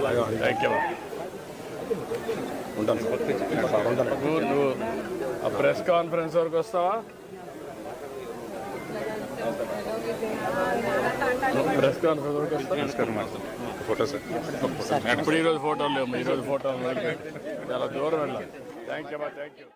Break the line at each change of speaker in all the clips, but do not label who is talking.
Thank you. నువ్వు ఆ press conference వరకు వస్తావా? ప్రెస్ కాన్ఫరెన్స్ వరకు వస్తా. ఇప్పుడు ఈరోజు ఫోటోలు లేవు, ఈరోజు ఫోటోలు చాలా దూరం వెళ్ళాలి. Thank you. Thank you.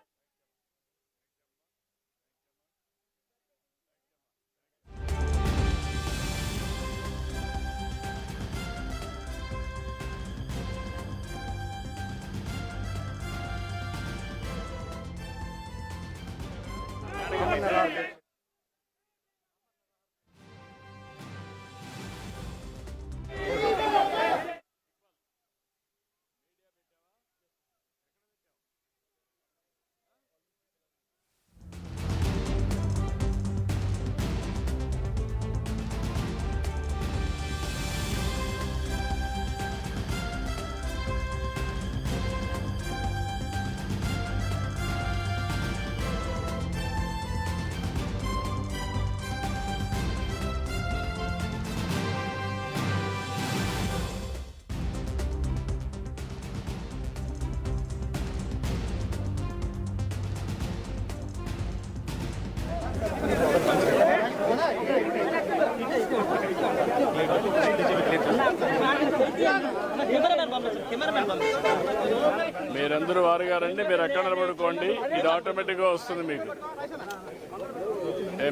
మీరందరూ వారుగా రండి, మీరు ఎక్కడ నిలబడుకోండి, ఇది ఆటోమేటిక్గా వస్తుంది మీకు.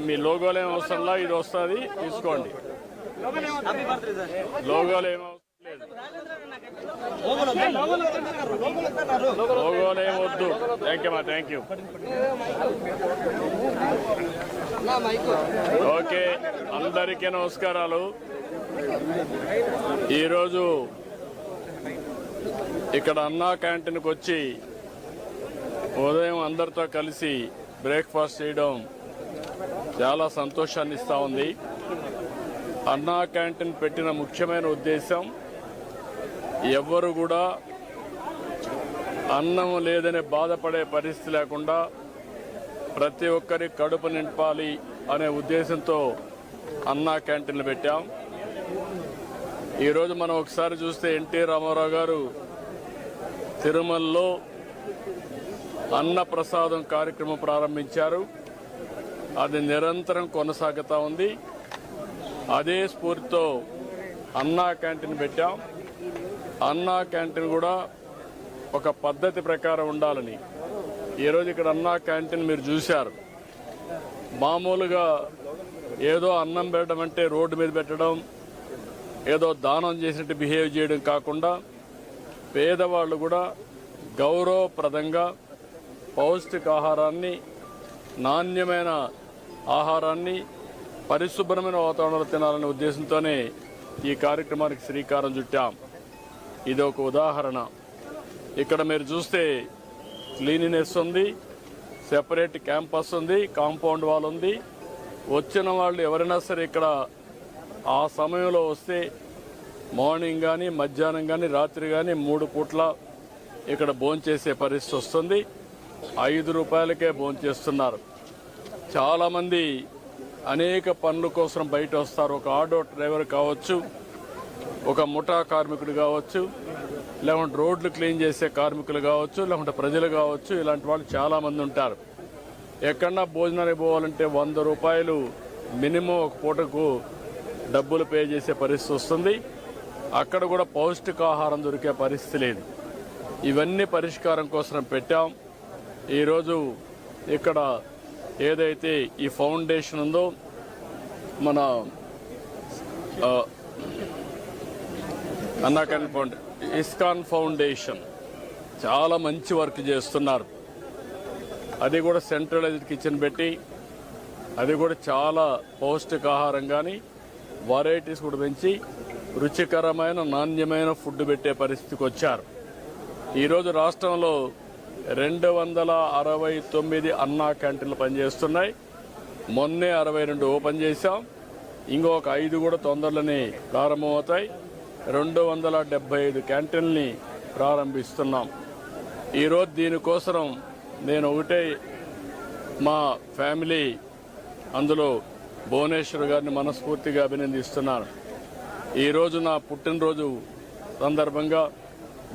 మీ లోగోలు ఏం అవసరంలా, ఇది వస్తుంది, తీసుకోండి. లోగోలు ఏం అవసరం లేదు, లోగోలు ఏం వద్దు. Thank you. Thank you. Okay, అందరికీ నమస్కారాలు. ఈరోజు ఇక్కడ అన్నా క్యాంటీన్కి వచ్చి ఉదయం అందరితో కలిసి బ్రేక్ఫాస్ట్ చేయడం చాలా సంతోషాన్ని ఇస్తూ ఉంది. అన్నా క్యాంటీన్ పెట్టిన ముఖ్యమైన ఉద్దేశం ఎవ్వరు కూడా అన్నం లేదని బాధపడే పరిస్థితి లేకుండా ప్రతి ఒక్కరి కడుపు నింపాలి అనే ఉద్దేశంతో అన్నా క్యాంటీన్లు పెట్టాం. ఈరోజు మనం ఒకసారి చూస్తే ఎన్టీ రామారావు గారు తిరుమలలో అన్న ప్రసాదం కార్యక్రమం ప్రారంభించారు. అది నిరంతరం కొనసాగుతూ ఉంది. అదే స్ఫూర్తితో అన్నా క్యాంటీన్ పెట్టాం. అన్నా క్యాంటీన్ కూడా ఒక పద్ధతి ప్రకారం ఉండాలని ఈరోజు ఇక్కడ అన్నా క్యాంటీన్ మీరు చూశారు. మామూలుగా ఏదో అన్నం పెట్టడం అంటే రోడ్డు మీద పెట్టడం, ఏదో దానం చేసినట్టు బిహేవ్ చేయడం కాకుండా పేదవాళ్ళు కూడా గౌరవప్రదంగా పౌష్టికాహారాన్ని, నాణ్యమైన ఆహారాన్ని పరిశుభ్రమైన వాతావరణంలో తినాలనే ఉద్దేశంతోనే ఈ కార్యక్రమానికి శ్రీకారం చుట్టాం. ఇది ఒక ఉదాహరణ. ఇక్కడ మీరు చూస్తే క్లీనినెస్ ఉంది, సెపరేట్ క్యాంపస్ ఉంది, కాంపౌండ్ వాల్ ఉంది. వచ్చిన వాళ్ళు ఎవరైనా సరే ఇక్కడ ఆ సమయంలో వస్తే మార్నింగ్ కానీ, మధ్యాహ్నం కానీ, రాత్రి కానీ 3 పూట్ల ఇక్కడ భోంచేసే పరిస్థితి వస్తుంది. 5 రూపాయలకే భోంచేస్తున్నారు. చాలామంది అనేక పనుల కోసం బయట వస్తారు. ఒక ఆటో డ్రైవర్ కావచ్చు, ఒక ముఠా కార్మికుడు కావచ్చు, లేకుంటే రోడ్లు క్లీన్ చేసే కార్మికులు కావచ్చు, లేకుంటే ప్రజలు కావచ్చు. ఇలాంటి వాళ్ళు చాలామంది ఉంటారు. ఎక్కడన్నా భోజనానికి పోవాలంటే 100 రూపాయలు మినిమం ఒక పూటకు డబ్బులు పే చేసే పరిస్థితి వస్తుంది. అక్కడ కూడా పౌష్టికాహారం దొరికే పరిస్థితి లేదు. ఇవన్నీ పరిష్కారం కోసం పెట్టాం. ఈరోజు ఇక్కడ ఏదైతే ఈ ఫౌండేషన్ ఉందో, మన అన్నా క్యాంటీన్ ఇస్కాన్ ఫౌండేషన్ చాలా మంచి వర్క్ చేస్తున్నారు. అది కూడా సెంట్రలైజ్డ్ కిచెన్ పెట్టి, అది కూడా చాలా పౌష్టికాహారం కానీ వెరైటీస్ కూడా పెంచి రుచికరమైన, నాణ్యమైన ఫుడ్ పెట్టే పరిస్థితికి వచ్చారు. ఈరోజు రాష్ట్రంలో 269 అన్నా క్యాంటీన్లు పనిచేస్తున్నాయి. మొన్నే 62 ఓపెన్ చేశాం. ఇంకొక 5 కూడా తొందరలోనే ప్రారంభమవుతాయి. 275 క్యాంటీన్ని ప్రారంభిస్తున్నాం. ఈరోజు దీనికోసం నేను ఒకటే మా ఫ్యామిలీ, అందులో భువనేశ్వర్ గారిని మనస్ఫూర్తిగా అభినందిస్తున్నాను. ఈరోజు నా పుట్టినరోజు సందర్భంగా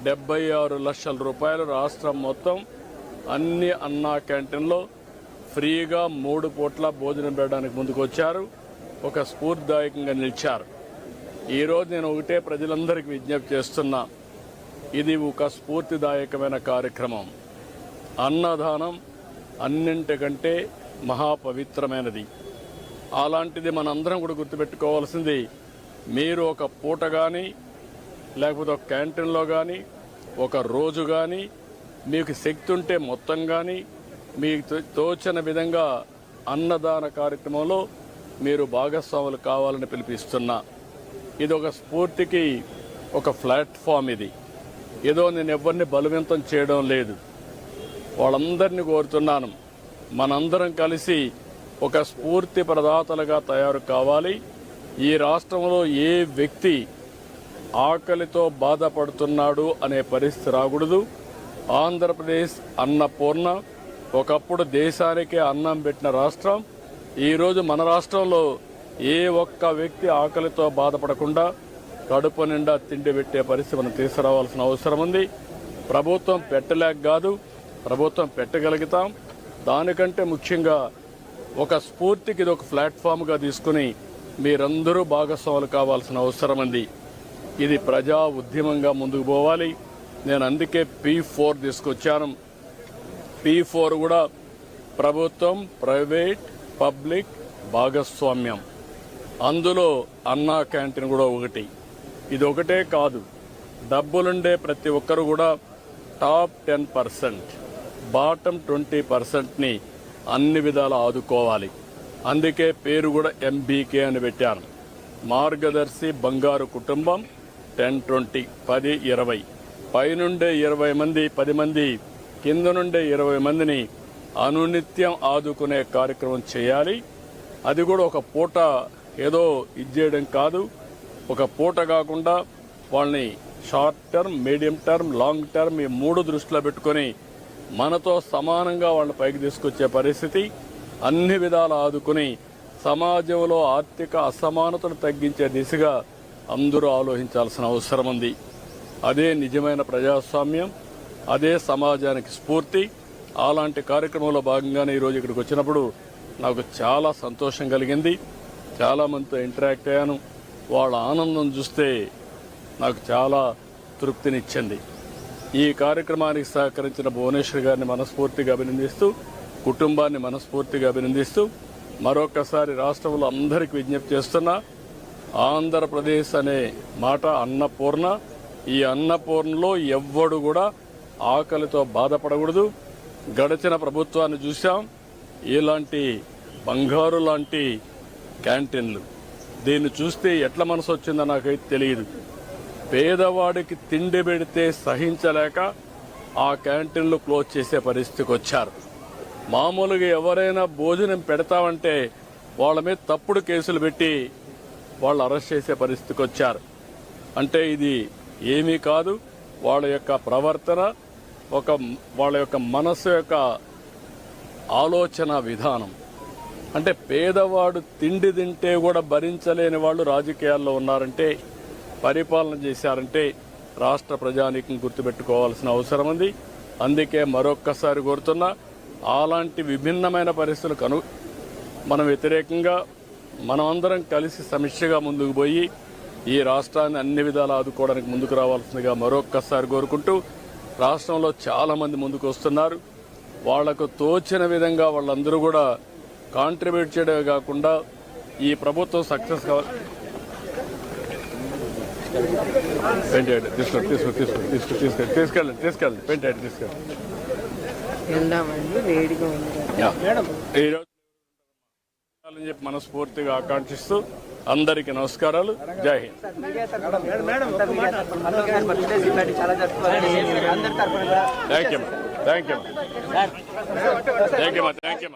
76 లక్షల రూపాయలు రాష్ట్రం మొత్తం అన్ని అన్నా క్యాంటీన్లో ఫ్రీగా 3 పూట్ల భోజనం పెట్టడానికి ముందుకొచ్చారు. ఒక స్ఫూర్తిదాయకంగా నిలిచారు. ఈరోజు నేను ఒకటే ప్రజలందరికీ విజ్ఞప్తి చేస్తున్నా, ఇది ఒక స్ఫూర్తిదాయకమైన కార్యక్రమం. అన్నదానం అన్నింటికంటే మహాపవిత్రమైనది. అలాంటిది మనందరం కూడా గుర్తుపెట్టుకోవాల్సింది, మీరు ఒక పూట కానీ లేకపోతే ఒక క్యాంటీన్లో కానీ ఒక రోజు కానీ మీకు శక్తి ఉంటే మొత్తం కానీ మీకు తోచిన విధంగా అన్నదాన కార్యక్రమంలో మీరు భాగస్వాములు కావాలని పిలిపిస్తున్నా. ఇది ఒక స్ఫూర్తికి ఒక ప్లాట్ఫామ్. ఇది ఏదో నేను ఎవరిని బలవంతం చేయడం లేదు. వాళ్ళందరినీ కోరుతున్నాను, మనందరం కలిసి ఒక స్ఫూర్తి ప్రదాతలుగా తయారు కావాలి. ఈ రాష్ట్రంలో ఏ వ్యక్తి ఆకలితో బాధపడుతున్నాడు అనే పరిస్థితి రాకూడదు. ఆంధ్రప్రదేశ్ అన్నపూర్ణ, ఒకప్పుడు దేశానికే అన్నం పెట్టిన రాష్ట్రం. ఈరోజు మన రాష్ట్రంలో ఏ ఒక్క వ్యక్తి ఆకలితో బాధపడకుండా కడుపు నిండా తిండి పెట్టే పరిస్థితి మనం తీసుకురావాల్సిన అవసరం ఉంది. ప్రభుత్వం పెట్టలేక కాదు, ప్రభుత్వం పెట్టగలుగుతాం. దానికంటే ముఖ్యంగా ఒక స్ఫూర్తికి ఇది ఒక ప్లాట్ఫామ్గా తీసుకుని మీరందరూ భాగస్వాములు కావాల్సిన అవసరం ఉంది. ఇది ప్రజా ఉద్యమంగా ముందుకు పోవాలి. నేను అందుకే P4 తీసుకొచ్చాను. P4 కూడా ప్రభుత్వం, ప్రైవేట్, పబ్లిక్ భాగస్వామ్యం. అందులో అన్నా క్యాంటీన్ కూడా ఒకటి. ఇది ఒకటే కాదు, డబ్బులుండే ప్రతి ఒక్కరు కూడా టాప్ 10%, బాటమ్ 20%ని అన్ని విధాలా ఆదుకోవాలి. అందుకే పేరు కూడా MBK అని పెట్టాను. మార్గదర్శి బంగారు కుటుంబం 10-20, 10-20, పైనుండే 20 మంది, 10 మంది, కింద నుండే 20 మందిని అనునిత్యం ఆదుకునే కార్యక్రమం చేయాలి. అది కూడా ఒక పూట ఏదో ఇచ్చేయడం కాదు. ఒక పూట కాకుండా వాళ్ళని short term, medium term, long term ఈ 3 దృష్టిలో పెట్టుకొని మనతో సమానంగా వాళ్ళని పైకి తీసుకొచ్చే పరిస్థితి, అన్ని విధాలు ఆదుకుని సమాజంలో ఆర్థిక అసమానతను తగ్గించే దిశగా అందరూ ఆలోచించాల్సిన అవసరం ఉంది. అదే నిజమైన ప్రజాస్వామ్యం, అదే సమాజానికి స్ఫూర్తి. అలాంటి కార్యక్రమంలో భాగంగానే ఈరోజు ఇక్కడికి వచ్చినప్పుడు నాకు చాలా సంతోషం కలిగింది. చాలామందితో ఇంటరాక్ట్ అయ్యాను. వాళ్ళ ఆనందం చూస్తే నాకు చాలా తృప్తినిచ్చింది. ఈ కార్యక్రమానికి సహకరించిన భువనేశ్వర్ గారిని మనస్ఫూర్తిగా అభినందిస్తూ, కుటుంబాన్ని మనస్ఫూర్తిగా అభినందిస్తూ మరొకసారి రాష్ట్రంలో అందరికీ విజ్ఞప్తి చేస్తున్నా, ఆంధ్రప్రదేశ్ అనే మాట అన్నపూర్ణ. ఈ అన్నపూర్ణలో ఎవ్వడు కూడా ఆకలితో బాధపడకూడదు. గడిచిన ప్రభుత్వాన్ని చూశాం, ఇలాంటి బంగారు లాంటి క్యాంటీన్లు. దీన్ని చూస్తే ఎట్లా మనసు వచ్చిందో నాకైతే తెలియదు. పేదవాడికి తిండి పెడితే సహించలేక ఆ క్యాంటీన్లు క్లోజ్ చేసే పరిస్థితికి వచ్చారు. మామూలుగా ఎవరైనా భోజనం పెడతామంటే వాళ్ళ మీద తప్పుడు కేసులు పెట్టి వాళ్ళు అరెస్ట్ చేసే పరిస్థితికి వచ్చారు. అంటే ఇది ఏమీ కాదు, వాళ్ళ యొక్క ప్రవర్తన, వాళ్ళ యొక్క మనస్సు యొక్క ఆలోచన విధానం. అంటే పేదవాడు తిండి తింటే కూడా భరించలేని వాళ్ళు రాజకీయాల్లో ఉన్నారంటే, పరిపాలన చేశారంటే రాష్ట్ర ప్రజానీకం గుర్తుపెట్టుకోవాల్సిన అవసరం ఉంది. అందుకే మరొక్కసారి కోరుతున్నా, అలాంటి విభిన్నమైన పరిస్థితులకు మనం వ్యతిరేకంగా మనమందరం కలిసి సమిష్టిగా ముందుకు పోయి ఈ రాష్ట్రాన్ని అన్ని విధాలు ఆదుకోవడానికి ముందుకు రావాల్సిందిగా మరొక్కసారి కోరుకుంటూ, రాష్ట్రంలో చాలామంది ముందుకు వస్తున్నారు. వాళ్లకు తోచిన విధంగా వాళ్ళందరూ కూడా కాంట్రిబ్యూట్ చేయడమే కాకుండా ఈ ప్రభుత్వం సక్సెస్ కావాలి. తీసుకెళ్ళండి పెయింట్ తీసుకెళ్ళండి. చెప్పి మనస్ఫూర్తిగా ఆకాంక్షిస్తూ అందరికీ నమస్కారాలు. జై హింద్. Thank you.